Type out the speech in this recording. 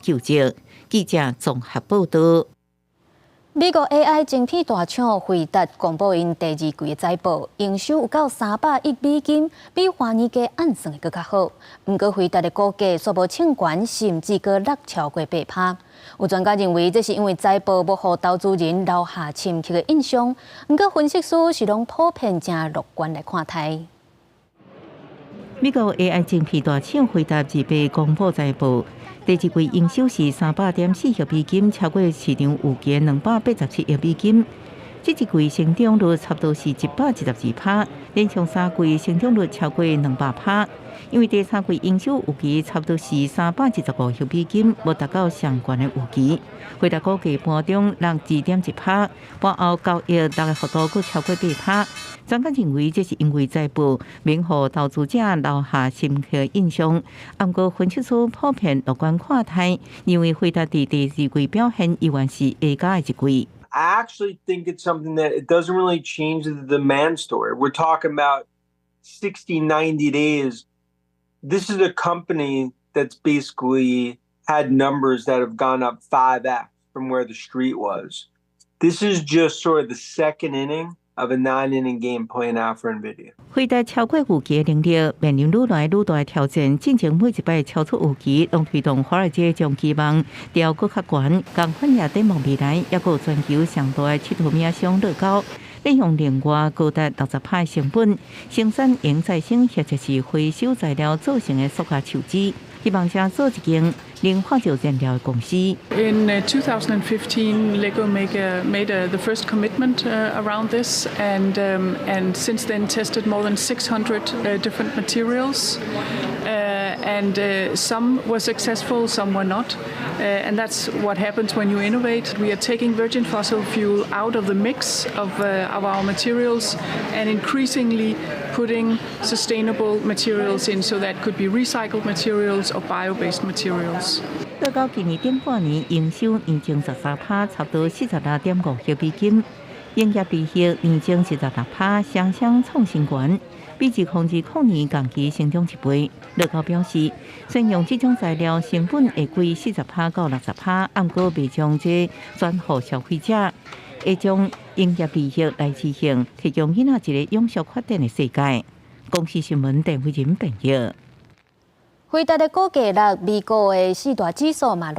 求职。记者综合报道。美国 AI 晶片大厂回答公布因第二季的财报，营收有到300亿美金，比去年加按算的更较好。不过回答的股价却无称悬，甚至阁落超过8%。有专家认为，这是因为财报无予投资人留下深刻的印象。不过分析师是拢普遍正乐观来看待。美国 AI 晶片大厂回答2月公布财报。第一季营收是300.4亿美金，超过市场预期287亿美金。这一季成长率差不多是112%，连续3季成长率超过200%。因为第三季营收预期差不多是315亿美金，无达到上悬的预期。回答股价盘中落2.1%，盘后交易落的幅度阁超过8%。专家认为，这是因为财报免予投资者留下深刻印象。不过，分析师普遍乐观看待，认为回答第二季表现依然是下佳的一季。I actually think it's something that it doesn't really change the demand story. We're talking about 60, 90 days. This is a company that's basically had numbers that have gone up 5x from where the street was. This is just sort of the second inning of a 9-inning game playing out for NVIDIA. 回答超过预期的能力，面临愈来愈大的挑战。进前每一摆超出预期，拢推动华尔街将期望调搁较悬。共款也展望未来，也有全球上大的七号命商乐高，利用另外高达60%的成本生产用再生或者是回收材料造成的塑胶手机，希望想做一间零化石燃料的公司。In 2015, Lego made the first commitment around this, and since then tested more than 600 different materials, and some were successful, some were not, and that's what happens when you innovate. We are taking virgin fossil fuel out of the mix of our materials, and increasingly putting sustainable materials in, so that could be recycled materials or bio-based materials. 乐高今年顶半年营收年增13%，差不多46.5亿美金，营业利息年增16%，双双创新高，比2020年同期成长1倍。乐高表示，虽然用这种材料成本会贵40%到60%，不过未将这转予消费者，会将营业利息来执行，提供囡仔一个永续发展的世界。公司新闻陈慧仁报道。回答的股价落美国的4大指数嘛，拢